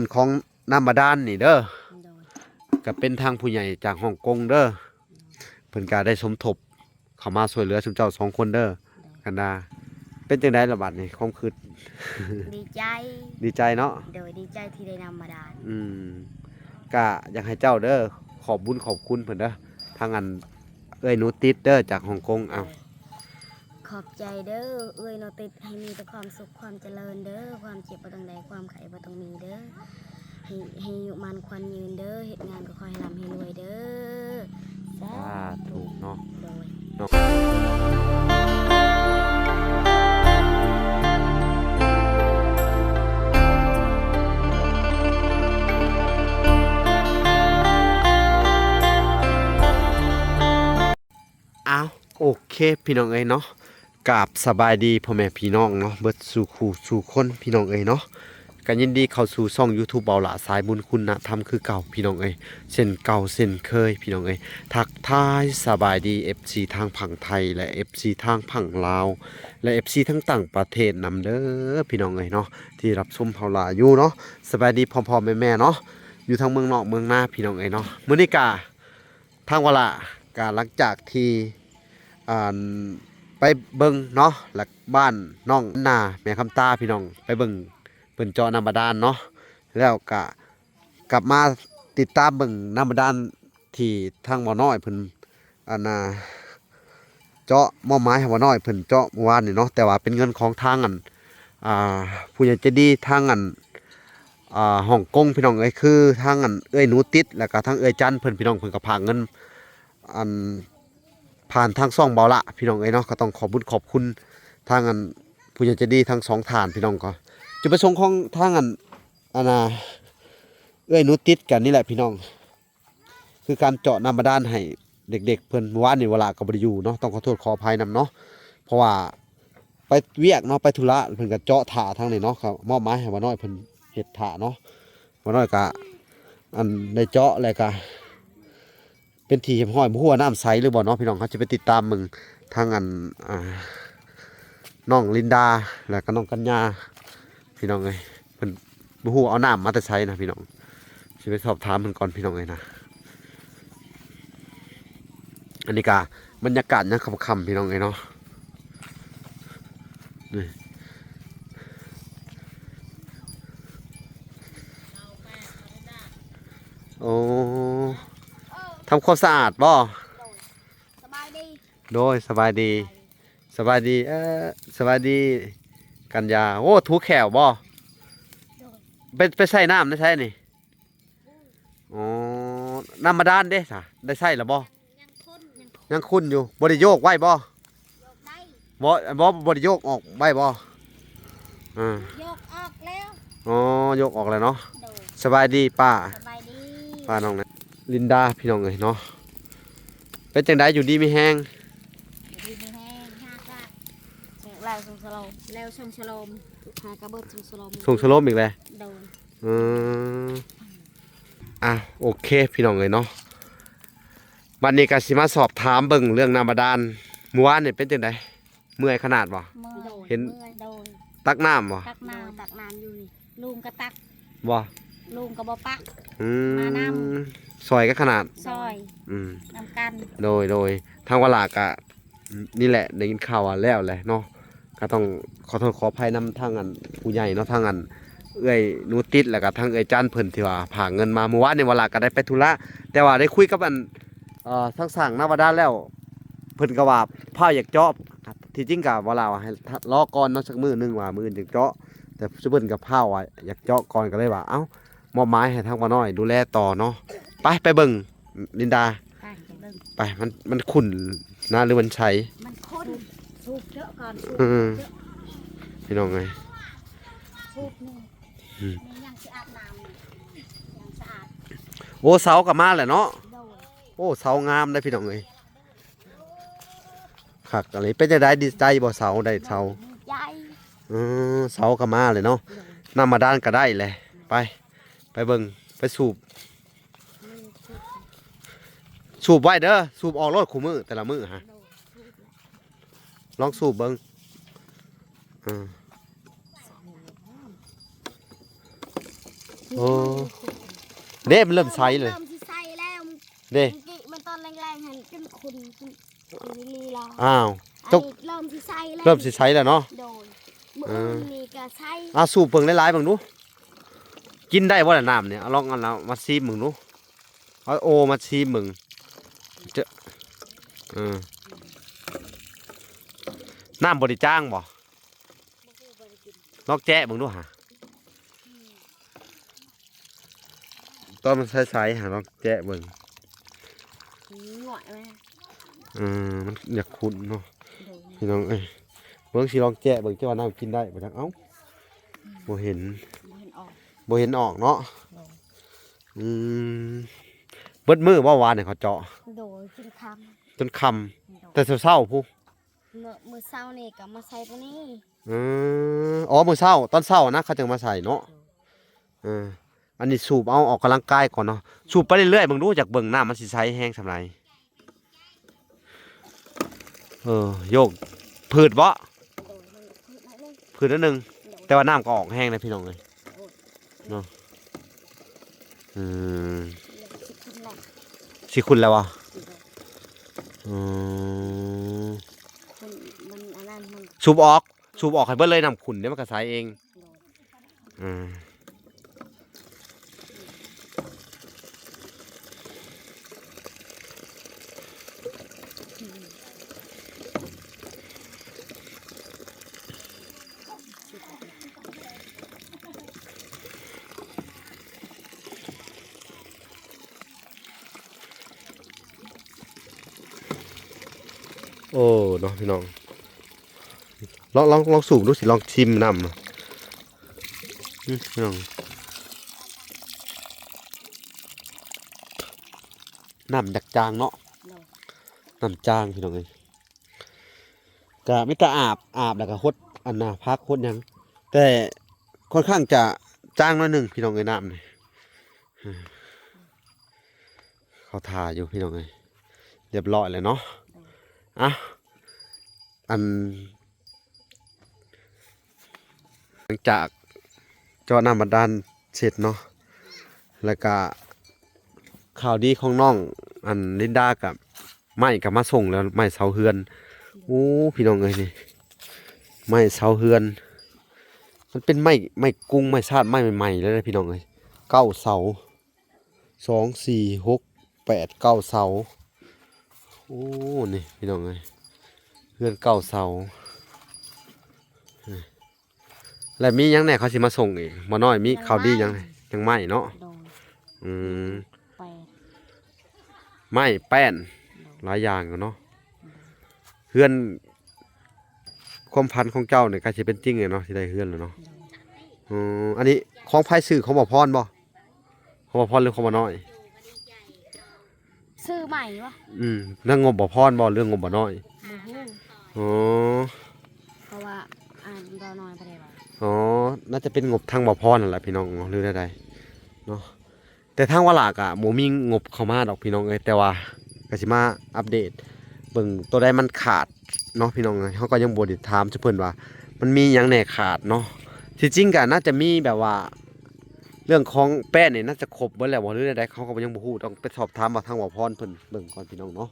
ส่วนของน้ำบาดาลนี่เด้อโดยก็เป็นทางผู้ใหญ่จากฮ่องกงเด้อเพิ่นก็ได้สมทบเข้ามาช่วยเหลือชุมเจ้า2คนเด้อกันดาเป็นจังได๋ล่ะบัดนี้ความคิด ดีใจ ดีใจเนาะ โดยดีใจที่ได้นำมาดาน ก็อยากให้เจ้าเด้อขอบบุญขอบคุณเพิ่นเด้อทางอันเอ้ยหนูติดเด้อจากฮ่องกงเอา ขอบใจเด้อเอ้ยโนติดให้มีแต่ความสุขความเจริญเด้อความเจ็บบ่ต้องใดความไข้บ่ต้องมีเด้อให้อยู่มันควันยืนเด้อเฮ็ดงานก็ขอให้ร่ำให้รวยเด้อสา ถูกเนาะ โดย เนาะอ้าวโอเคพี่น้องเอ้ยเนาะกราบสบายดีพ่อแม่พี่น้องเนาะเบิดสู่คู่สู่คนพี่น้องเอ้ยเนาะกันยินดีเข้าสู่ช่อง YouTube เบาละสายบุญคุณธรรมคือเก่าพี่น้องเอ้ยเช่นเก่าเช่นเคยพี่น้องเอ้ยทักทายสบายดี FC ทางฝั่งไทยและ FC ทางฝั่งลาวและ FC ทั้งต่างประเทศนำเด้อพี่น้องเอ้ยเนาะที่รับชมเฮาละอยู่เนาะสบายดีพ่อๆแม่ๆเนาะอยู่ทางเมืองนอกเมืองนาพี่น้องเอ้ยเนาะมื้อนี้กะทางวละกะหลังจากที่ไปเบิ่งเนาะหลักบ้านน้องนาแม่คำตาพี่น้องไปเบิ่งเพิ่นเจาะน้ำบาดาลเนาะแล้วก็กลับมาติดตามเบิ่งน้ำบาดาลที่ทางบ่อน้อยเพิ่นเจาะหม้อไม้ให้บ่อน้อยเพิ่นเจาะเมื่อวานนี่เนาะแต่ว่าเป็นเงินของทางผู้ใหญ่ใจดีทางฮ่องกงพี่น้องเอ้ยคือทางเอ้ยหนูติดแล้วก็ทางเอ้ยจันเพิ่นพี่น้องเพิ่นก็พากเงินอัน ผ่านทางซ่องเบาละพี่น้องเอ้ยเนาะก็ต้องขอบคุญขอบคุณทางผู้ใหญ่ใจดีทั้งสองฐานพี่น้องก็จุดประสงค์ของทางเอ้ยหนูติดกันนี่แหละพี่น้องคือการเจาะน้ำบาดาลให้เด็กๆเพิ่นเมื่อวานนี่เวลาก็บ่ได้อยู่เนาะต้องขอโทษขออภัยนำเนาะเพราะว่าไปเวียกเนาะไปธุระเพิ่นก็เจาะถ่าทางนี้เนาะครับมอบหมายให้ว่าน้อยเพิ่นเฮ็ดถ่าเนาะว่าน้อยก็ได้เจาะแล้วก็เป็นที่เห็นห้อยบ่ฮู้ว่าน้ำใสหรือบ่เนาะพี่น้องเขาจะไปติดตามมึงทางน้องลินดาแล้วก็น้องกัญญาพี่น้องเอ้ยเพิ่นบ่ฮู้เอาน้ำมาแต่ใช้นะพี่น้องสิไปสอบถามเพิ่นก่อนพี่น้องเอ้ยนะอันนี้ก็บรรยากาศยังค่ำๆพี่น้องเอ้ยเนาะนี่โอ้ทำความสะอาดบ่ สบายดี โดยสบายดีสบายดีสบายดีกันยาโอ้ถูแขวบ่ไปใส่น้ำได้ใช่นี่อ๋อน้ำมาด้านเด้ค่ะได้ใส่หรือบ่ยังคุ้นอยู่บ่ได้โยกไว้บ่บ่ได้โยกออกไว้บ่ยกออกแล้ว อ๋อยกออกแล้วเนาะ โดย สบายดีป้า สบายดี ป้าน้องนะลินดาพี่น้องเอ้ยเนาะเป็นจังไดอยู่ดีมีแฮง ดีไม่แห้งห้ากะแล้วส่งสโลมแล้วส่งสโลมหากระเบิดส่งสโลม ส่งสโลมอีกแล้ว โดน อืมโอเคพี่น้องเลยเนาะวันนี้ก็สิมาสอบถามเบิ่งเรื่องน้ำบาดาลเมื่อวานนี่เป็นจังไดเมื่อยขนาดบ่ มือ เห็น โดน ตักน้ำบ่ ตักน้ำอยู่นี่ลุงก็ตัก บ่ ลุงก็บ่ปัก อื มาน้ ซอยก็ขนาด ซอย อืม น้ำกัน โดยทางวลากะนี่แหละได้ยินข่าวว่าแล้วแหละเนาะก็ต้องขอโทษขออภัยนำทางผู้ใหญ่เนาะทางเอ้ยหนูติดแล้วก็ทางเอ้ยจันเพิ่นที่ว่าผากเงินมาเมื่อวานในเวลาก็ได้ไปธุระแต่ว่าได้คุยกับทางสั่งนาวดาแล้วเพิ่นก็ว่าพาอยากเจาะที่จริงก็บ่ล่ะว่าให้รอก่อนเนาะสักมื้อนึงว่ามื้อนึงเจาะแต่ซุเพิ่นก็พาว่าอยากเจาะก่อนก็เลยว่าเอ้ามอบหมายให้ทางบ่น้อยดูแลต่อเนาะไปเบิ่งลินดา ไปจะเบิ่ง ไปมันขุ่นนะหรือมันใช้ มันข้นสูบเยอะก่อนสูบ อืมพี่น้องไง สูบนี่ อืม นี่ยังสะอาดน้ำนี่ยังสะอาด โอ้เสากับมาแหละเนาะ โดน โอ้เสางามได้พี่น้องเลยขักอะไรเป็นจะได้ดีใจบ่เสาได้เสา ใหญ่ เสากับมาเลยเนาะนำมาด้านก็ได้เลยไปเบิ่งไปสูบไว้เด้อสูบออกรถขู่มือแต่ละมือฮะลองสูบเบิ่ง โอ้เด้มันเริ่มใสเลย เริ่มสิใสแล้ว เด้ มันตอนแรงๆหันขึ้นคุณลีลา อ้าว อันนี้เริ่มสิใสแล้ว เริ่มสิใสแล้วเนาะ โดยมื้ออื่นนี่ก็ใส สูบเบิ่งหลายๆเบิ่งดูกินได้บ่ล่ะน้ำเนี่ยเอาลองเอาแล้วมาซีมเบิ่งดูเอาโอมาซีมเบิ่งจะน้ำบ่ได้จ้างบ่ลองแจ๊ะเบิ่งดูหาตอนมันใสๆหาลองแจ๊ะเบิ่ง หน่อยไหม มันอยากขุ่นเนาะ โดย พี่น้องเอ้ยเบิ่งสิลองแจ๊ะเบิ่งจะว่าน้ำกินได้บ่จักเอ้าบ่เห็น เห็นออก บ่เห็นออกเนาะเบิดมือบ่วานเนี่ยเขาเจาะ โดยกินค จนค่ำแต่เช้าๆพู้ ำมื้อเช้านี่ก็มาใส่ตัวนี้ อ๋อมื้อเช้าตอนเช้านะเขาจึงมาใส่เนาะอันนี้สูบเอาออกกำลังกายก่อนเนาะสูบไปเรื่อยๆเบิ่งดูจากเบิ่งน้ำมันสิใสแห้งสำไรโยกพืชบ่ โดยมันคือได้เลย พืชนิดนึงแต่ว่าน้ำก็ออกแห้งนะพี่น้องเลยเนาะสิคุณแล้ววะคุณมันอันนั้นมัน สูบออกให้เบิดเลยน้ำขุ่นเดี๋ยวมันก็ใสเองโอ้เนาะพี่น้องลองสูบดูสิลองชิมน้ำเนาะพี่น้องน้ำดักจางเนาะน้ำจางพี่น้องเลยก็ไม่แต่อาบแล้วก็หดอันน่ะพักหดหยังแต่ค่อนข้างจะจางน้อยหนึ่งพี่น้องเลยน้ำนี่เขาทาอยู่พี่น้องเลยเรียบร้อยเลยเนาะอันหลังจากเจาะน้ำบาดาลเสร็จเนาะแล้วก็ข่าวดีของน้องอันลินดากับไม้กับมาส่งแล้วไม้เสาเฮือนโอ้พี่น้องเอ้ยนี่ไม้เสาเฮือนมันเป็นไม้กุ้งไม้ชาติไม้ใหม่ๆเลยนะพี่น้องเอ้ย9 เสา2 4 6 8 9 เสาโอ้นี่พี่น้องเอ้ยเฮือน9 เสาแล้วมียังแหน่เขาสิมาส่งอีกบ่น้อยมีข่าวดียังยังไม่เนาะไป ไม่แป้นหลายอย่างกันเนาะเฮือนความพันของเจ้าเนี่ยก็จะเป็นจริงเลยเนาะที่ได้เฮือนแล้วเนาะอันนี้ของไผซื้อของบ่พรบ่ของบ่พรหรือของบ่น้อย ซื้อใหม่วะ เรื่องงบบ่พรบ่เรื่องงบบ่น้อย บ่ฮู้ อ๋อ เพราะว่าอ่านบ่น้อยบ่ได้ว่า อ๋อน่าจะเป็นงบทางบ่พรนั่นแหละพี่น้องหรือใดๆเนาะแต่ทางว่าหลักอ่ะบ่มีงบเข้ามาดอกพี่น้องเอ้ยแต่ว่าก็สิมาอัปเดตเบิ่งตัวใดมันขาดเนาะพี่น้องเอ้ยเฮาก็ยังบ่ได้ถามซุเพิ่นว่ามันมีหยังแหน่ขาดเนาะที่จริงก็น่าจะมีแบบว่า เรื่องของแป้นนี่น่าจะครบเบิดแล้วบ่หรือใดๆเขาก็ยังบ่ฮู้ต้องไปสอบถามว่าทางบ่พรเพิ่นเบิ่งก่อนพี่น้องเนาะ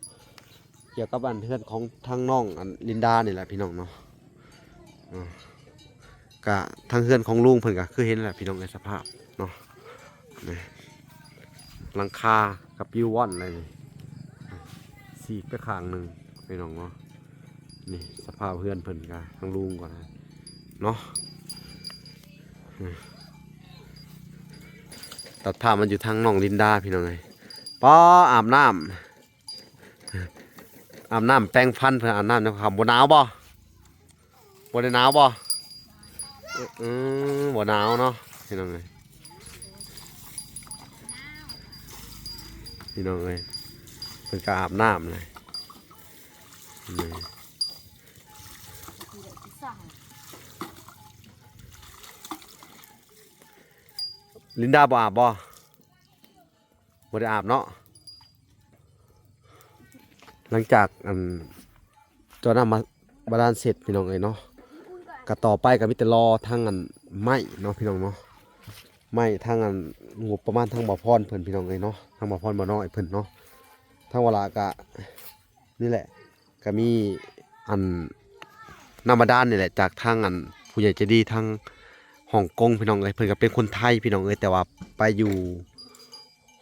เกี่ยวกับอันเฮือนของทางน้องอันลินดานี่แหละพี่น้องเนาะก็ทางเฮือนของลุงเพิ่นก็คือเห็นแหละพี่น้องในสภาพเนาะนี่หลังคากับปิวว่อนอะไรนี่สีกไปข้างหนึงพี่น้องเนาะนี่สภาพเฮือนเพิ่นก็ทางลุงก่อนเนาะตัดภาพมันอยู่ทางน้องลินดาพี่น้องเลยป้ออาบน้ำแปรงฟันเพื่ออาบน้ำนะครับบ่หนาวบ่ได้หนาวบ่บ่หนาวเนาะพี่น้องเลยพี่น้องเลยเพิ่นก็อาบน้ำเลยนี่ลินดาบ่อาบบ่ได้อาบเนาะหลังจากเจ้าน้ำมาบาดาลเสร็จพี่น้องเอ้ยเนาะก็ต่อไปก็มีแต่รอทางไม้เนาะพี่น้องเนาะ ไม่ทางอันงบประมาณทางบ่อพรเพิ่นพี่น้องเอ้ยเนาะทางบ่อพรบ่น้อยเพิ่นเนาะทางเวลาก็นี่แหละก็มีอันนำบาดาลนี่แหละจากทางอันผู้ใหญ่ใจดีทางฮ่องกงพี่น้องเอ้ยเพิ่นก็เป็นคนไทยพี่น้องเอ้ยแต่ว่าไปอยู่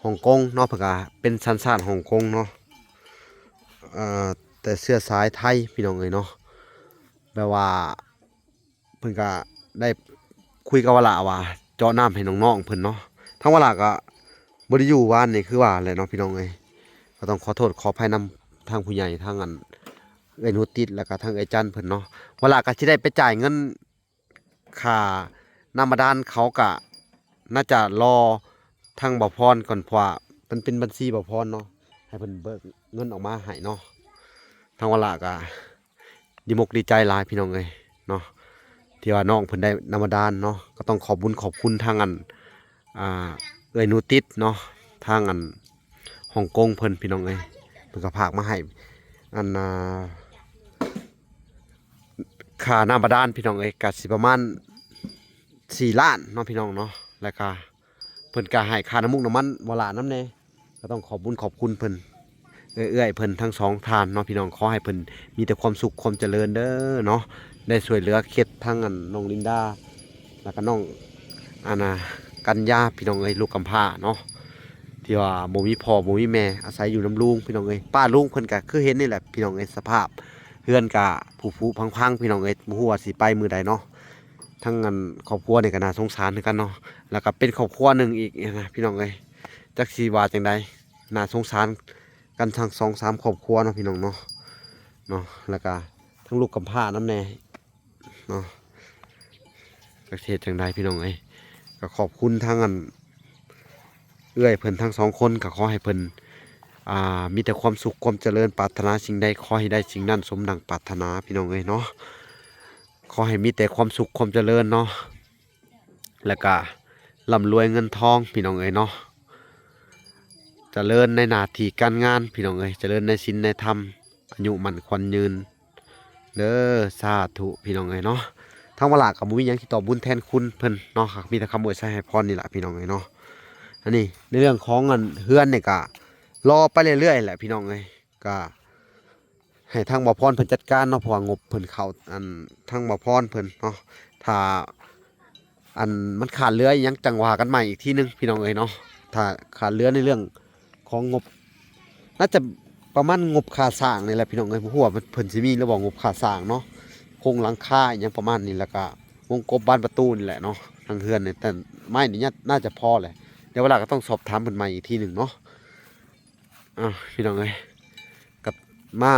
ฮ่องกงเนาะเพิ่นก็เป็นสัญชาติฮ่องกงเนาะแต่เชื้อสายไทยพี่น้องเอ้ยเนาะแบบว่าเพิ่นก็ได้คุยกับวลาว่าเจาะน้ำให้น้องๆเพิ่นเนาะทั้งวลาก็บ่ได้อยู่บ้านนี่คือว่าแหละเนาะพี่น้องเอ้ยก็ต้องขอโทษขออภัยนำทางผู้ใหญ่ทางอันเอ้ยนุติดแล้วก็ทางเอ้ยจันเพิ่นเนาะวลาก็สิได้ไปจ่ายเงินค่าน้ำบาดาลเขาก็น่าจะรอทางบ่อพรก่อนเพราะว่ามันเป็นบัญชีบ่อพรเนาะให้เพิ่นเบิกเงินออกมาให้เนาะทางวลาก็ดีมกดีใจหลายพี่น้องเอ้ยเนาะที่ว่าน้องเพิ่นได้น้ำบาดาลเนาะก็ต้องขอบคุญขอบคุณทางอันเอ้ยนูติดเนาะทางอันฮ่องกงเพิ่นพี่น้องเอ้ยเพิ่นก็ฝากมาให้อันค่าน้ำบาดาลพี่น้องเอ้ยก็สิประมาณ4 ล้านเนาะพี่น้องเนาะแล้วก็เพิ่นก็ให้ค่าน้ำมุกน้ำมันบ่หลาน้ำแน่ก็ต้องขอบคุญขอบคุณเพิ่นเอื้อยๆเพิ่นทั้งสองทานเนาะพี่น้องขอให้เพิ่นมีแต่ความสุขความเจริญเด้อเนาะได้ช่วยเหลือเคสทั้งอันน้องลินดาแล้วก็น้องอานากัญญาพี่น้องเอ้ยลูกกำพร้าเนาะที่ว่าบ่มีพ่อบ่มีแม่อาศัยอยู่น้ำลุงพี่น้องเอ้ยป้าลุงเพิ่นก็คือเห็นนี่แหละพี่น้องเอ้ยสภาพเฮือนก็ผุๆพังๆพี่น้องเอ้ยบ่ฮู้ว่าสิไปมื้อใดเนาะทั้งอันครอบครัวนี่ก็น่าสงสารคือกันเนาะแล้วก็เป็นครอบครัวหนึงอีกนะพี่น้องเอ้ยจักสิว่าจังใดน่าสงสารกันทั้ง2-3ครอบครัวเนาะพี่น้องเนาะแล้วก็ทั้งลูกกำพร้านำแน่เนาะประเทศจังใดพี่น้องเอ้ยก็ขอบคุณทั้งอันเอื้อยเพิ่นทั้ง2 คนก็ขอให้เพิ่นมีแต่ความสุขความเจริญปรารถนาสิ่งใดขอให้ได้สิ่งนั้นสมดังปรารถนาพี่น้องเอ้ยเนาะขอให้มีแต่ความสุขความเจริญเนาะแล้วก็ร่ำรวยเงินทองพี่น้องเอ้ยเนาะเจริญในหน้าที่การงานพี่น้องเอ้ยเจริญในศีลในธรรมอายุมั่นขวัญยืนเด้อสาธุพี่น้องเอ้ยเนาะทั้งวลากับมุ้ยยังที่ตอบบุญแทนคุณเพิ่นเนาะครับมีแต่คำอวยชัยให้พรนี่แหละพี่น้องเอ้ยเนาะอันนี้ในเรื่องของเงินเฮือนเนี่ยก็รอไปเรื่อยๆแหละพี่น้องเอ้ยก็ให้ทางบ่อพรเพิ่นจัดการเนาะเพราะว่างบเพิ่นเข้าอันทางบ่อพรเพิ่นเนาะถ้าอันมันขาดเหลืออิหยังจังว่ากันใหม่อีกทีนึงพี่น้องเอ้ยเนาะถ้าขาดเหลือในเรื่องของงบน่าจะประมาณงบค่าสร้างนี่แหละพี่น้องเอ้ยบ่ฮู้ว่าเพิ่นสิมีหรือบ่งบค่าสร้างเนาะโครงหลังคาอหยังประมาณนี้แล้วก็วงกบบ้านประตูนี่แหละเนาะทางเฮือนนี่แต่ไม้นี่น่าจะพอแหละเดี๋ยวเวลาก็ต้องสอบถามเพิ่นใหม่อีกทีหนึ่งเนาะพี่น้องเอ้ยกับมา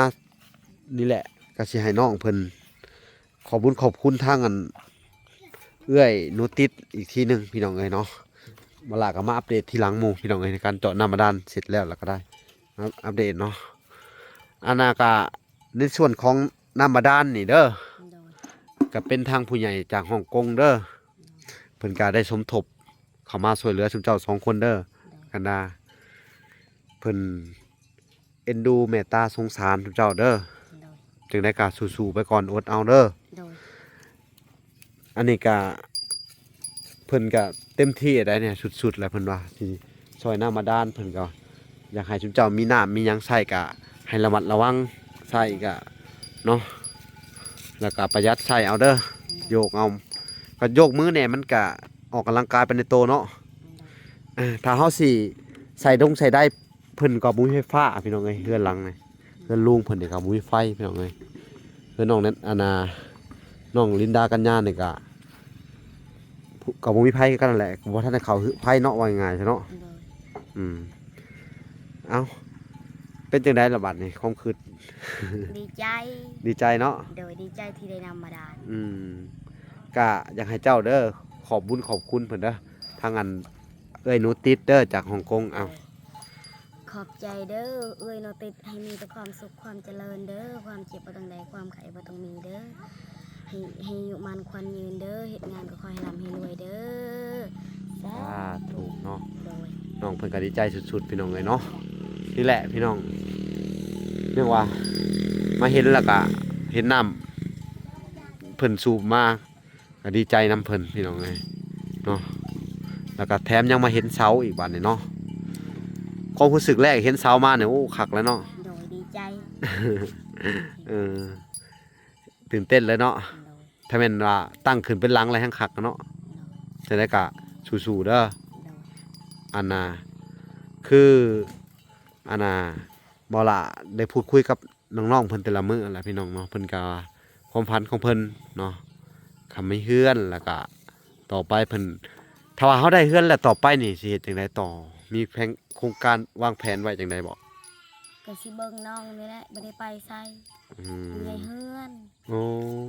นี่แหละก็สิให้น้องเพิ่นขอบคุญขอบคุณทางอันเอื้อยโนติสอีกทีหนึ่งพี่น้องเอ้ยเนาะเวลาก็มาอัปเดตทีหลังหมู่พี่น้องเอ้ยในการเจาะน้ำบาดาลเสร็จแล้วก็ได้อัปเดตเนาะอานากะในส่วนของน้ำบาดาลนี่เด้อ โดย ก็เป็นทางผู้ใหญ่จากฮ่องกงเด้อเพิ่นก็ได้สมทบเข้ามาช่วยเหลือชุมเจ้า2 คนเด้อกันดาเพิ่นเอ็นดูเมตตาสงสารชุมเจ้าเด้อ โดย จึงได้กาสู้ๆไปก่อนอดเอาเด้อ โดย อันนี้ก็เพิ่นก็เต็มที่ได้เนี่ยสุดๆแล้วเพิ่นว่าสิช่วยน้ำมาด้านเพิ่นก็อยากให้ชุมเจ้ามีน้ำมีหยังใช้ก็ให้ระมัดระวังใช้ก็เนาะแล้วก็ประหยัดใช้เอาเด้อโยกเอาก็โยกมือเนี่ยมันก็ออกกำลังกายไปในโตวเนาะถ้าเฮาสิใส่ได้เพิ่นก็บ่มีไฟฟ้าพี่น้องเอ้ยเฮือนหลังนี่เฮือนลุงเพิ่นนี่ก็บ่มีไฟพี่น้องเอ้ยเฮือนน้องนั้นน้องลินดากัญญานี่ก็บ่มีไผคือกันนั่นแหละบ่ทันได้เข้าไผเนาะว่าง่ายๆซะเนาะ โดย อืมเอ้าเป็นจังได๋ล่ะบัดนี้ความคิด ดีใจ ดีใจเนาะ โดยดีใจที่ได้นำมาดาน ก็อยากให้เจ้าเด้อขอบบุญขอบคุณเพิ่นเด้อทางอันเอ้ยหนูติดเด้อจากฮ่องกงเอ้า ขอบใจเด้อเอ้ยโนติดให้มีแต่ความสุขความเจริญเด้อความเจ็บบ่ต้องใดความไข้บ่ต้องมีเด้อให้อยู่มันควันยืนเด้อเฮ็ดงานก็ขอให้ร่ำให้รวยเด้อสา สาธุเนาะ โดย น้องเพิ่นก็ดีใจสุดๆพี่น้องเอ้ยเนาะนี่แหละพี่น้องเรียกว่ามาเห็นแล้วก็เห็นน้ำเพิ่นสูบมาก็ดีใจน้ำเพิ่นพี่น้องเอ้ยเนาะ แล้วก็แถมยังมาเห็นเสาอีกบัดนี้เนาะความรู้สึกแรกเห็นเสามาเนี่ยโอ้คักแล้วเนาะ โดยดีใจ เออตื่นเต้นเลยเนาะ โดย ถ้าแม่นว่าตั้งขึ้นเป็นหลังอะไรทั้งคักเนาะจะได้กะสู้ๆเด้อ โดย อันน่ะคืออันน่ะบ่ล่ะได้พูดคุยกับน้องๆเพิ่นแต่ละมื้อนั่นแหละพี่น้องเนาะเพิ่นก็ความฝันของเพิ่นเนาะคำไม่เฮือนแล้วก็ต่อไปเพิ่นถ้าว่าเฮาได้เฮือนแล้วต่อไปนี่สิเฮ็ดจังไดต่อมีแผนโครงการวางแผนไว้จังไดบ่ ก็สิเบิ่งน้องนี่แหละบ่ได้ไปไส อื อยู่ใน ม เฮือน โอ้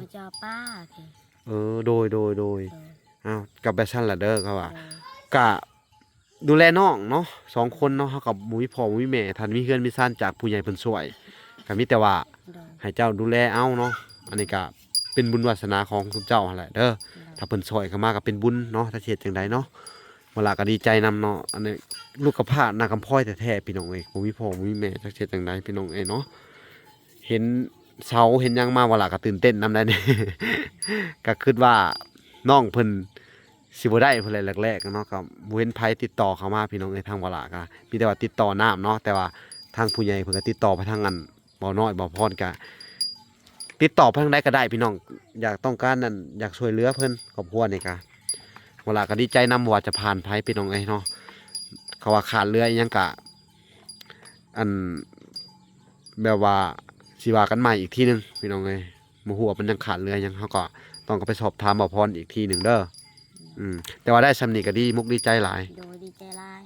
มาจอป้าโอเค โดย โดย อ้าวกับแบบซั่นล่ะเด้อเขาว่า โดย กะดูแลน้องเนาะ2คนเนาะเฮากับหมู่มีพ่อหมู่มีแม่ท่านมีเฮือนมีซ่านจากผู้ใหญ่เพิ่นช่วยก็มีแต่ว่า โดย ให้เจ้าดูแลเอาเนาะอันนี้ก็เป็นบุญวาสนาของทุกเจ้าหั่นแหละเด้อถ้าเพิ่นช่วยเข้ามาก็เป็นบุญเนาะถ้าสิเฮ็ดจังไดเนาะเวลาก็ดีใจนำเนาะอันนี้ลูกกระพร้าหน้ากำพร้อยแท้ๆพี่น้องเอ้ยบ่มีพ่อบ่มีแม่จักสิเฮ็ดจังไดพี่น้องเอ้ยเนาะเห็นเสาเห็นหยังมาเวลาก็ตื่นเต้นนำได้นี่ ก็คิดว่าน้องเพิ่น สิบ่ได้เพิ่นเลยแรกๆเนาะก็บ่เห็นไผติดต่อเข้ามาพี่น้องในทางวลาก็มีแต่ว่าติดต่อน้ำเนาะแต่ว่าทางผู้ใหญ่เพิ่นก็ติดต่อไปทางอันบ่น้อยบ่พรก็ติดต่อไปทางใดก็ได้พี่น้องอยากต้องการนั่นอยากช่วยเหลือเพิ่นครอบครัวนี่ก็วลาก็ดีใจนำว่าจะผ่านไผพี่น้องเอ้ยเนาะเขาว่าขาดเรืออีหยังก็อันแบบว่าสิว่ากันใหม่อีกทีหนึงพี่น้องเอ้ยบ่ฮู้ว่ามันยังขาดเรือหยังเฮาก็ต้องก็ไปสอบถามบ่พรอีกทีหนึงเด้อ แต่ว่าได้สำนีก็ดีมุกดีใจหลาย โดยดีใจหลาย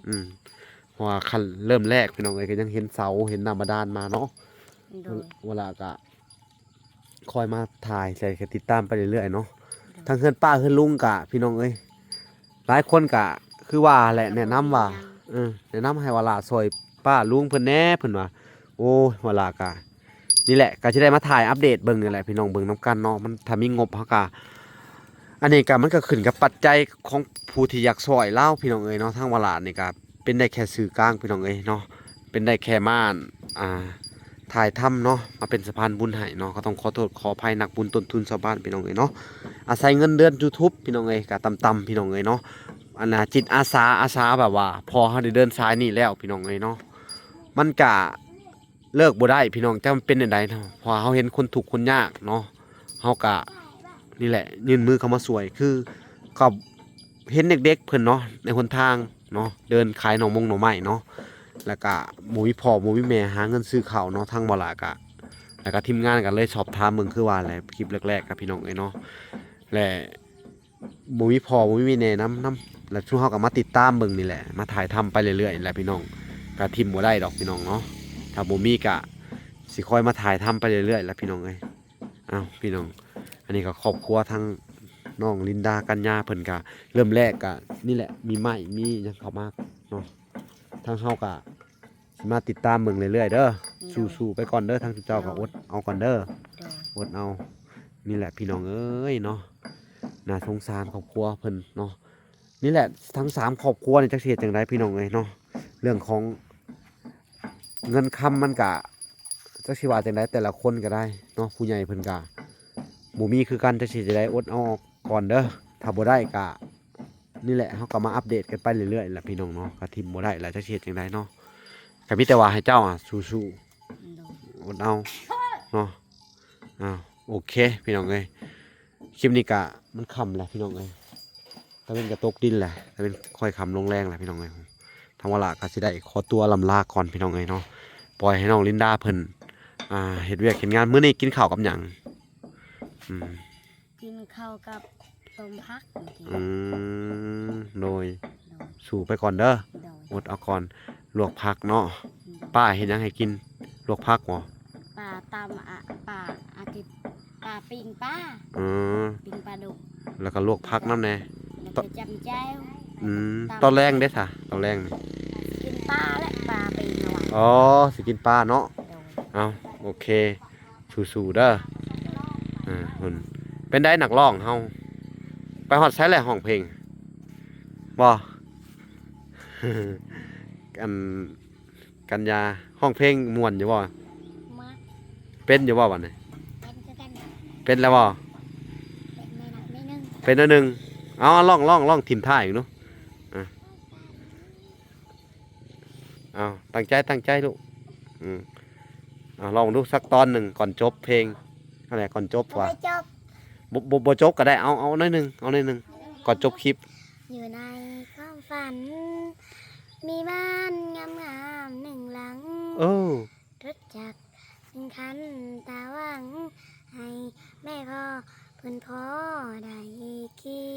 เพราะว่าคันเริ่มแรกพี่น้องเอ้ยก็ยังเห็นเสาเห็นน้ำบาดาลมาเนาะ โดย เวลาก็คอยมาถ่ายใส่ก็ติดตามไปเรื่อยๆเนาะทางเฮือนป้าเฮือนลุงกะพี่น้องเอ้ยหลายคนกะคือว่าแหละแนะนำว่าแนะนำให้เวลาซอยป้าลุงเพิ่นแหน่เพิ่นว่าโอ้ยเวลากะนี่แหละก็สิได้มาถ่ายอัปเดตเบิ่งนี่แหละพี่น้องเบิ่งนํกันเนาะมันถ้ามีงบเฮาก็อันนี้ก็มันก็ขึ้นกับปัจจัยของผู้ที่อยากซอยเล่าพี่น้องเอ้ยเนาะทางเวลานี่ก็เป็นได้แค่สื่อกลางพี่น้องเอ้ยเนาะเป็นได้แค่ม่านถ่ายทำเนาะมาเป็นสะพานบุญให้เนาะก็ต้องขอโทษขออภัยนักบุญต้นทุนชาวบ้านพี่น้องเอ้ยเนาะอาศัยเงินเดือน YouTube พี่น้องเอ้ยก็ต่ำๆพี่น้องเอ้ยเนาะอันน่ะจิตอาสาแบบว่าพอเฮาได้เดินสายนี่แล้วพี่น้องเอ้ยเนาะมันก็เลิกบ่ได้พี่น้องจะมันเป็นจังไดเนาะเพอเฮาเห็นคนทุกข์คนยากเนาะเฮาก็นี่แหละยื่นมือเข้ามาช่วยคือก็เห็นเด็กๆเพิ่นเนาะในหนทางเนาะเดินขายหน่อมงหน่อไม้เนาะแล้วก็หมู่มีพ่อหมู่มีแม่หาเงินซื้อข้าวเนาะทางบ่ล่ะก็แล้วก็ทีมงานก็เลยสอบถามเบิ่งคือว่าแหละคลิปแรกๆกับพี่น้องเอ้ยเนาะและบ่มีพ่อบ่มีแม่นำแล้วช่วงเฮาก็มาติดตามเบิ่งนี่แหละมาถ่ายทำไปเรื่อยๆนี่แหละพี่น้องก็ทิมบ่ได้ดอกพี่น้องเนาะถ้าบ่มีก็สิคอยมาถ่ายทำไปเรื่อยๆแหล้วพี่น้องเอ้ยอ้าวพี่น้องอันนี้ก็ครอบครัวทั้งน้องลินดากัญญาเพิ่นก็เริ่มแรกก็นี่แหละมีไม้มีหยังเข้ามาเนาะทางเฮาก็สิมาติดตามเบิ่งเรื่อยๆเด้อสู้ๆไปก่อนเด้อทางเจ้าก็อดเอาก่อนเด้อ โดย อดเอานี่แหละพี่น้องเอ้ยเนาะน่าสงสารครอบครัวเพิ่นเนาะนี่แหละทั้ง3ครอบครัวนี่จักสิเฮ็ดจังไดพี่น้องเอ้ยเนาะเรื่องของเงินคำมันก็จักสิว่าจังไดแต่ละคนก็ได้เนาะผู้ใหญ่เพิ่นก็บ่มีคือกันจักสิจะได้อดเอาก่อนเด้อถ้าบ่ได้ก็นี่แหละเฮาก็มาอัปเดตกันไปเรื่อยๆแหละพี่น้องเนาะก็ทิมบ่ได้แล้วจักสิเฮ็ดจังไดเนาะก็มีแต่ว่าให้เจ้าสู้ โดย ๆอดเอาเนาะอ้าวโอเคพี่น้องเอ้ยคลิปนี้ก็มันค่ำแล้วพี่น้องเอ้ยตะเวนก็ตกดินแหละตะเวนค่อยค่ำลงแรงแหละพี่น้องเอ้ยทางเวลาก็สิได้ขอตัวลำลาก่อนพี่น้องเอ้ยเนาะปล่อยให้น้องลินดาเพิ่นเฮ็ดเวียกเฮ็ดงานมื้อนี้กินข้าวกับหยังอืม กินข้าวกับต้มผักเมื่อกี้ อืมโดย โดย สู่ไปก่อนเด้อ โดย อดเอาก่อนลวกผักเนาะป้าเฮ็ดหยังให้กินลวกผักบ่ ป่าตำอะป่าอาทิตย์ป่าปิงป้า อืม ปิงปลาดุก แล้วก็ลวกผักนำแน่ แล้วก็จำแจ้ว ตอนแรงเด้ซะตอนแรงนี่ กินปลาและปลาปิงเอาไว้ อ๋อสิกินปลาเนาะ โดย เอาโอเคสู้ๆเด้อหุ่นเป็นได้นักร้องเฮาไปฮอดไสแหละห้องเพลงบ่ กันกันยาห้องเพลงม่วนอยู่บ่ มา เป็นอยู่บ่บัดนี้ เป็นคือกัน เป็นแล้วบ่ เป็นไม่หนักไม่นึ่ง เป็นอันหนึงเอาลองทิมท่าอีกเนาะอ่ะ เอาตั้งใจลูกอืมเอาลองดูสักตอนหนึ่งก่อนจบเพลงอะไรก่อนจบว่ะ ไม่จบ บ่จบก็ได้เอาหน่อยหนึงก่อนจบคลิป อยู่ในความฝัน มีบ้านงามๆหนึ่งหลัง เออ รถจักรหนึ่งคันตาหวัง ให้แม่พ่อเพิ่นพ่อได้ขี่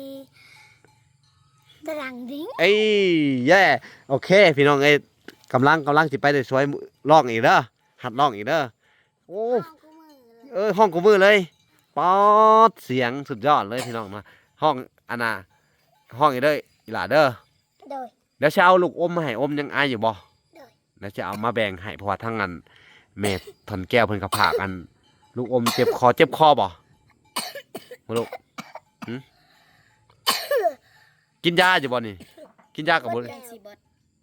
ตรังดิ้ง เอ้ยแย่โอเค พี่น้องเอ้ยกำลังสิไปได้สวยร้องอีกเด้อหัดร้องอีกเด้อโอ้ ห้องกูมือเลย ห้องกูมือเลยป๊อดเสียงสุดยอดเลยพี่น้องมาห้องอันน่ะห้องอีกเด้ออีหล่าเด้อ โดย เดี๋ยวจะเอาลูกอมมาให้อมยังอายอยู่บ่ โดย เดี๋ยวจะเอามาแบ่งให้เพราะว่าทั้งอันเมดทอนแก้วเพิ่นกระผากอัน ลูกอมเจ็บคอบ่มาลูกหึกินยาอยู่บ่นี่กินยากับบ่ เป็นสีบด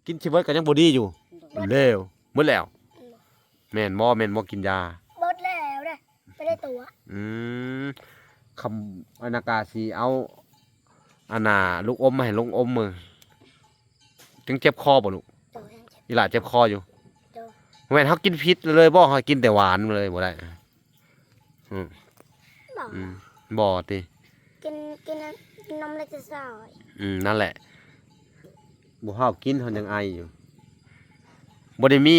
กินชิเบิร์ก็ยังบ่ดีอยู่เร็วหมดแล้วแม่นบ่กินยา บดแล้วนะไม่ได้ตัว อืมคำอนากาสีเอาอันน่ะลูกอมมาให้ลูกอมมือจึงเจ็บคอบ่ลูก โดยยังเจ็บ อีหล่าเจ็บคออยู่ โดย แม่นเฮากินพิษเลยบ่เฮากินแต่หวานเลยบ่ได้อืม บอก อืมบ่ติ กินนมเล็กจะซอย นั่นแหละบ่เฮากินเฮายังไออยู่บ่ได้มี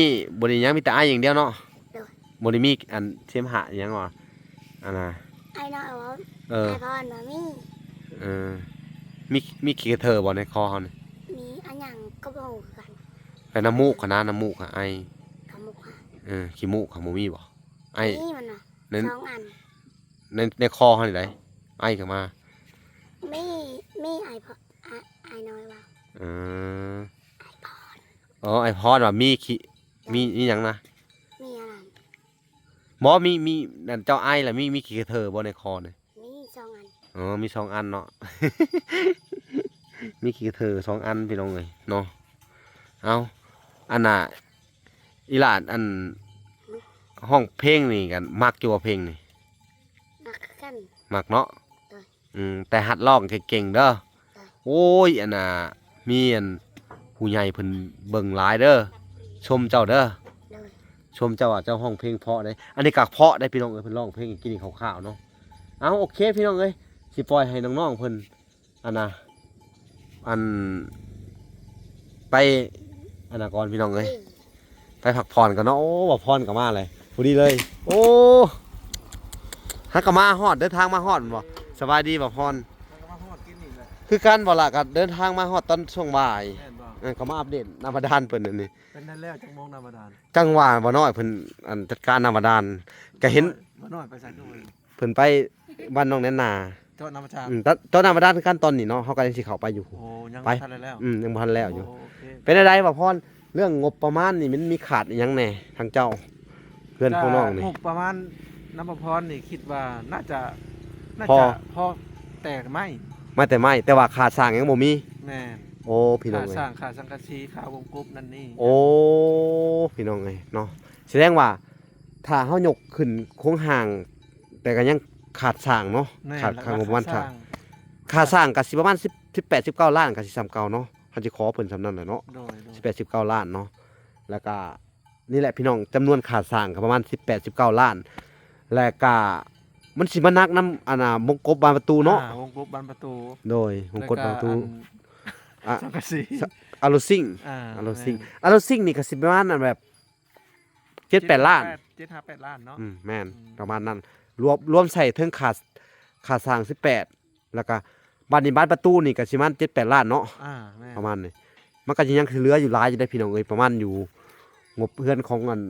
หยังมีแต่ไออย่างเดียวเนาะ โดย บ่ได้มีอันเสมหะหยังว่าอันน่ะ ไอ้น้อยว่า เออ ไอ้พ่อมามี เออมีขี้กระเทอบ่ในคอเฮานี่ มีอันยังก็บอกกัน แต่น้ำมูกค่ะนะน้ำมูกค่ะไอ ขมุกค่ะ ขี้มูกค่ะบ่มีบ่ไอ นี่มันน่ะ ใน สองอัน ในคอเฮานี่ได้ไอเข้ามา มีไอ้พ่อไอ้น้อยว่า เอออ๋อไอพอดว่ามีขี้มีหยังนะ มีอะไร บ่มีนั่นเจ้าไอล่ะมีขี้กระเทอบ่ในคอนี่ มีสองอัน อ๋อมี2อันเนาะ มีขี้กระเทอ2อันพี่น้องเอ้ยเนาะเอาอันน่ะอีหลานอันห้องเพลงนี่กันมักอยู่ว่าเพลงนี่ นักกัน มักเนาะ ได้ แต่หัดร้องเก่งๆเด้อ ได้ โอ้ยอันน่ะมีอันผู้ใหญ่เพิ่นเบิ่งหลายเด้อชมเจ้าเด้อ เลย ชมเจ้าว่าเจ้าห้องเพลงเพราะได้อันนี้ก็เพราะได้พี่น้องเอ้ยเพิ่นร้องเพลงกินข้าวๆเนาะเอาโอเคพี่น้องเอ้ยสิปล่อยให้น้องๆเพิ่นอันน่ะอันไปอันน่ะก่อนพี่น้องเอ้ยไปพักผ่อนกันเนาะโอ้บ่พรก็มาเลยพอดีเลย โอ้ฮักก็มาฮอดเดินทางมาฮอดบ่สบายดีบ่พร มันก็มาฮอดกินนี่แหละ คือกันบ่ล่ะก็เดินทางมาฮอดตอนช่วงบ่าย แม่นบ่ ก็มาอัปเดตน้ำบาดาลเพิ่นนั่นนี่ เป็นได้แล้วจังมองน้ำบาดาล จังหวะบ่น้อยเพิ่นอันจัดการน้ำบาดาลก็เห็น บ่น้อยไปใส่ตู้เลย เพิ่นไปบ้านน้องแนนนา เจ้าน้ำประชา ตอนน้ำบาดาลคือกันตอนนี้เนาะเฮาก็ยังสิเข้าไปอยู่ โอ้ยัง ไป บ่ทันได้แล้ว ยังบ่ทันแล้วอยู่ โอเค เป็นอะไรบ่พรเรื่องงบประมาณนี่มันมีขาดอีหยังแหน่ทางเจ้าเพื่อนของน้องนี่ งบประมาณน้ำประพรนี่คิดว่าน่าจะ พอ พอแตกไหม มาแต่ไม่แต่ว่าขาดสร้างยังบ่มี แม่น โอ้พี่น้อ ค่าง เอ้ย สร้างค่าสังกะสีค่าวงกบนั่นนี่ โอ้พี่น้องเอ้ยเนาะแสดงว่าถ้าเฮายกขึ้นโค้งห่าง แต่ก็ยังขาดสร้างเนาะ แม่น ขาด แล้ว ค่างบ ก็ ประมาณ ค่า สร้า ส ง ร้าง ค่าสร้างก็สิประมาณ18 19ล้านก็สิซ้ำเก่าเนาะเฮาสิขอเพิ่นสำนั้นแหละเนาะ โดย 18 19ล้านเนาะแล้วก็นี่แหละพี่น้องจำนวนขาดสร้างก็ประมาณ18 19ล้าน แล้วก็มันสิมานักนำอันน่ะมงกบบานประตูเนาะ วงกบบานประตู โดยวงกบบานประตู แล้วก็อ่ะอันสังกะสี อารุซิง อ่า อารุซิงอารุซิงนี่ก็สิประมาณนั้นแบบ7-8ล้าน 7-8ล้านเนาะ แม่นประมาณนั้นรวมใส่เทิงขาดสร้าง18แล้วก็บ้านนี้บ้านประตูนี่ก็สิประมาณ7-8ล้านเนาะ แม่น ประมาณนี้มันก็สิยังเหลืออยู่หลายอยู่ได้พี่น้องเอ้ยประมาณอยู่งบเพื่อนของอัน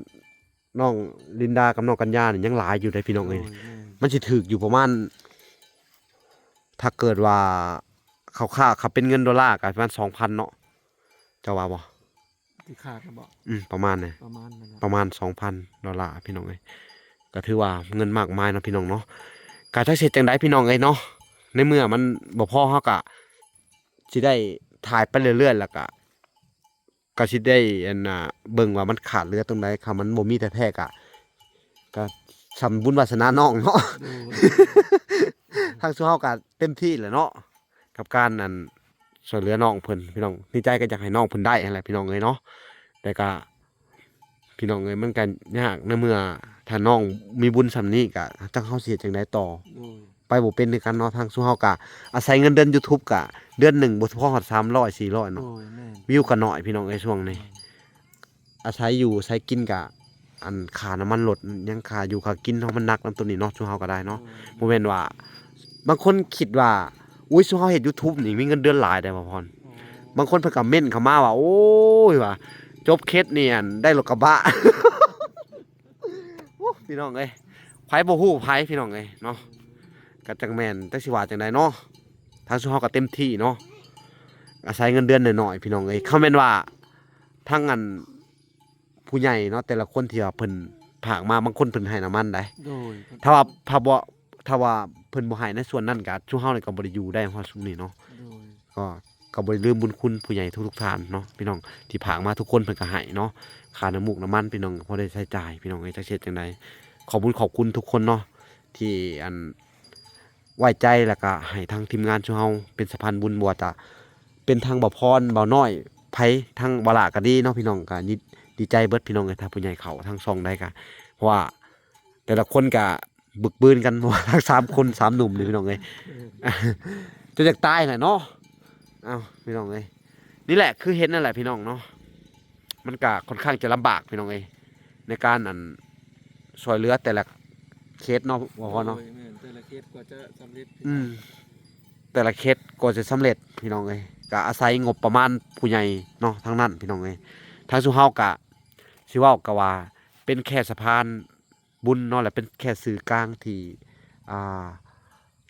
น้องลินดากับน้องกัญญานี่ยังหลายอยู่ได้พี่น้อง โด เอ้ ย ย แม่น มันสิถึกอยู่ประมาณถ้าเกิดว่าเขาค่าเขาเป็นเงินดอลลาร์ก็ประมาณ 2,000 เนาะเจ้าว่าบ่ ที่ขาดก็บอก ประมาณนี้ ประมาณนั้นนะ ประมาณ 2,000 ดอลลาร์พี่น้องเอ้ยก็ถือว่าเงินมากมายเนาะพี่น้องเนาะการทักเสร็จจังไดพี่น้องเอ้ยเนาะในเมื่อมันบ่พอเฮาก็สิได้ถ่ายไปเรื่อยๆแล้วก็สิได้อันน่ะเบิ่งว่ามันขาดเหลือตรงใดค่ะมันบ่มีแท้ๆก็สำบุญวาสนาน้องเนาะ ดู ทางสู้เฮาก็เต็มที่แหละเนาะกับการช่วยเหลือน้องเพิ่นพี่น้องดีใจก็อยากให้น้องเพิ่นได้นั่นแหละพี่น้องเอ้ยเนาะ แต่ก็พี่น้องเอ้ยมันก็ยากในเมื่อถ้าน้องมีบุญส่ำนี้ก็จังเฮาสิเฮ็ดจังไดต่อ โดย ไปบ่เป็นคือกันเนาะทางซุเฮาก็อาศัยเงินเดือน YouTube ก็เดือนหนึ่งบ่พอฮอด300 400 โด เนาะ ยแม่น วิวก็น้อยพี่น้องเอ้ยช่วงนี้อาศัยอยู่อาศัยกินก็อันค่าน้ำมันรถยังค่าอยู่ค่ากินเฮามันหนักนำตัวนี้เนาะซุเฮาก็ได้เนาะบ่แม่นว่าบางคนคิดว่าอุ้ยซุเฮาเฮ็ด YouTube นี่มีเงินเดือนหลายได้บ่พรบางคนเพิ่นก็เม้นเข้ามาว่าโอ้ยว่าจบเคสนี่อันได้รถกระบะ โอ้พี่น้องเอ้ยไผบ่ฮู้ไผพี่น้องเอ้ยเนาะก็จังแม่นจักสิว่าจังไดเนาะทางซุเฮาก็เต็มที่เนาะอาศัยเงินเดือนน้อยๆพี่น้องเอ้ยคำแม่นว่าทั้งอันผู้ใหญ่เนาะแต่ละคนที่ว่าเพิ่นผากมาบางคนเพิ่นให้น้ำมันได้ โดย ถ้าว่าถ้าว่าเพิ่นบ่ให้ในส่วนนั้นก็ซุเฮานี่ก็บ่ได้อยู่ได้ฮอดซุมนี้เนาะ โดย ก็บ่ได้ลืมบุญคุณผู้ใหญ่ทุกๆท่านเนาะพี่น้องที่ผากมาทุกคนเพิ่นก็ให้เนาะค่าน้ำมูกน้ำมันพี่น้องก็พอได้ใช้จ่ายพี่น้องเอ้ยจักเฮ็ดจังไดขอบคุณทุกคนเนาะที่อันไว้ใจแล้วก็ให้ทางทีมงานซุเฮาเป็นสะพานบุญบ่ว่าจะเป็นทางบ่พรบ่น้อยไผทางบ่ลาก็ดีเนาะพี่น้องก็ดีใจเบิดพี่น้องเอ้ยถ้าผู้ใหญ่เข้าทางช่องได้ก็เพราะว่าแต่ละคนก็บึกบืนกัน ว่าทั้ง3คน3หนุ่มนี่พี่น้องเอ้ย จะอยากตายแหละเนาะเอ้าพี่น้องเอ้ยนี่แหละคือเห็นนั่นแหละพี่น้องเนาะมันก็ค่อนข้างจะลำบากพี่น้องเอ้ยในการอันช่วยเหลือแต่ละเคสเนาะบ่พอเนาะ โดยแม่นแต่ละเคสกว่าจะสำเร็จ แต่ละเคสก็จะสำเร็จพี่น้องเอ้ยก็อาศัยงบประมาณผู้ใหญ่เนาะทั้งนั้นพี่น้องเอ้ยทางสุเฮาก็สิเว้าก็ว่าเป็นแค่สะพานบุญเนาะและเป็นแค่สื่อกลางที่อ่า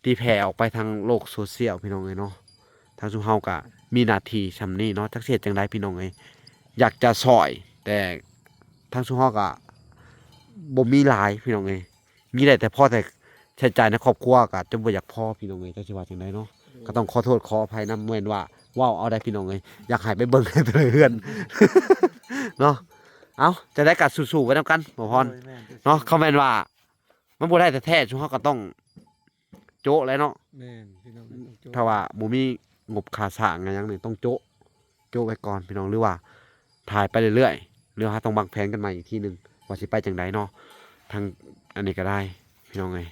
ที่แผ่ออกไปทางโลกโซเชียลพี่น้องเอ้ยเนาะทางสุเฮาก็มีหน้าที่ซำนี้เนาะจักสิเฮ็ดจังไดพี่น้องเอ้ยอยากจะซอยแต่ทางสุเฮาก็บ่มีหลายพี่น้องเอ้ยมีได้แต่พอแต่ใช้จ่ายในครอบครัวก็จนบ่อยากพอพี่น้องเอ้ยจักสิว่าจังไดเนาะ ก็ต้องขอโทษขออภัยนำเว้นว่าว้าวเอาได้พี่น้องเลยอยากให้ไปเบิ่งให้ไปเลยเฮือน เนาะเอาจะได้กัดสู้ๆกันนำกันบ่พร โดยแม่น เนาะคอมเมนต์ว่ามันบ่ได้แต่แท้ชุมเฮาก็ต้องโจ๊ะแล้วเนาะ แม่นพี่น้องต้องโจ้ ถ้าว่าบ่มีงบค่าสร้างอิหยังนี่ต้องโจ๊ะโจ๊ะไว้ก่อนพี่น้องหรือว่าถ่ายไปเรื่อยๆหรือว่าต้องวางแผนกันใหม่อีกทีหนึงว่าสิไปจังไดเนาะทางอันนี้ก็ได้พี่น้องเอ้ย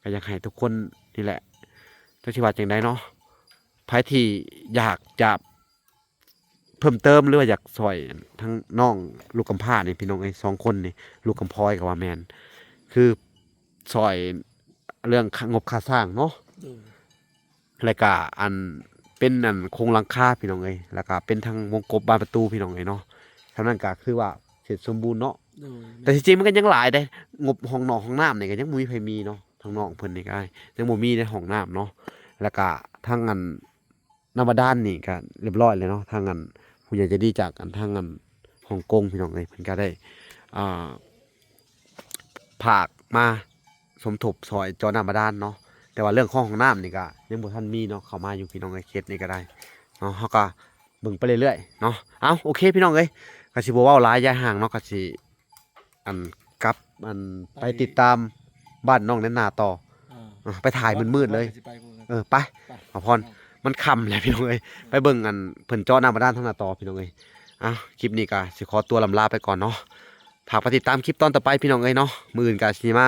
ก็อยากให้ทุกคนนี่แหละจักสิว่าจังไดเนาะ ไผที่อยากจะเพิ่มเติมหรือว่าอยากซอยทั้งน้องลูกกำพร้านี่พี่น้องไอ้2คนนี่ลูกกำพร้อยกับว่าแมนคือซอยเรื่องงบค่าสร้างเนาะ โดย แล้วก็อันเป็นอันโครงหลังคาพี่น้องเอ้ยแล้วก็เป็นทางวงกบบานประตูพี่น้องเอ้ยเนาะเท่านั้นก็คือว่าเสร็จสมบูรณ์เนาะ โดย แต่ที่จริงมันก็ยังหลายได้งบห้องนอนห้องน้ำนี่ก็ยังบ่มีไผมีเนาะทางน้องเพิ่นนี่ก็ได้ยังบ่มีในห้องน้ำเนาะแล้วก็ทางอันน้ำบาดาลนี่ก็เรียบร้อยเลยเนาะทางอันผู้ใหญ่ใจดีจากอันทางอันฮ่องกงพี่น้องเอ้ยเพิ่นก็ได้อ่าผากมาสมทบซอยจอน้ำบาดาลเนาะแต่ว่าเรื่องของห้องน้ำนี่ก็ยังบ่ทันมีเนาะเข้ามาอยู่พี่น้องเอ้ยเคสนี้ก็ได้เนาะเฮาก็เบิ่งไปเรื่อยๆเนาะเอ้าโอเคพี่น้องเอ้ยก็สิบ่เว้าหลายยายห่างเนาะก็สิอันกลับอันไปติดตามบ้านน้องแนนนาต่อ ไปถ่ายมืดๆเลย สิไปพุ่นกัน ไป ไป มาพร มันค่ำแหละพี่น้องเอ้ยไปเบิ่งอันเพิ่นเจาะน้ำบาดาลทางหน้าต่อพี่น้องเอ้ยคลิปนี้ก็สิขอตัวลำลาไปก่อนเนาะฝากไปติดตามคลิปตอนต่อไปพี่น้องเอ้ยเนาะมื้ออื่นก็สิมา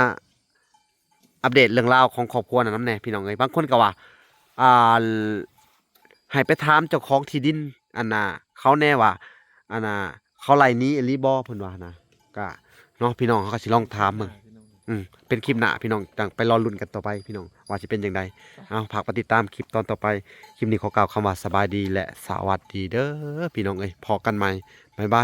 อัปเดตเรื่องราวของครอบครัวนั่นนำแน่พี่น้องเอ้ยบางคนก็ว่าอ่าให้ไปถามเจ้าของที่ดินอันน่ะเขาแน่ว่าอันน่ะเขาไล่หนี้อีหลีบ่เพิ่นว่านะก็เนาะพี่น้องเขาก็สิลองถามมึง พี่น้อง เป็นคลิปหน้าพี่น้องจังไปรอลุ้นกันต่อไปพี่น้องว่าจะเป็นอย่างไรเอาฝากไปติดตามคลิปตอนต่อไปคลิปนี้ขอกล่าวคำว่าสบายดีและสวัสดีเด้อพี่น้องเอ้ยพอกันใหม่บ๊ายบาย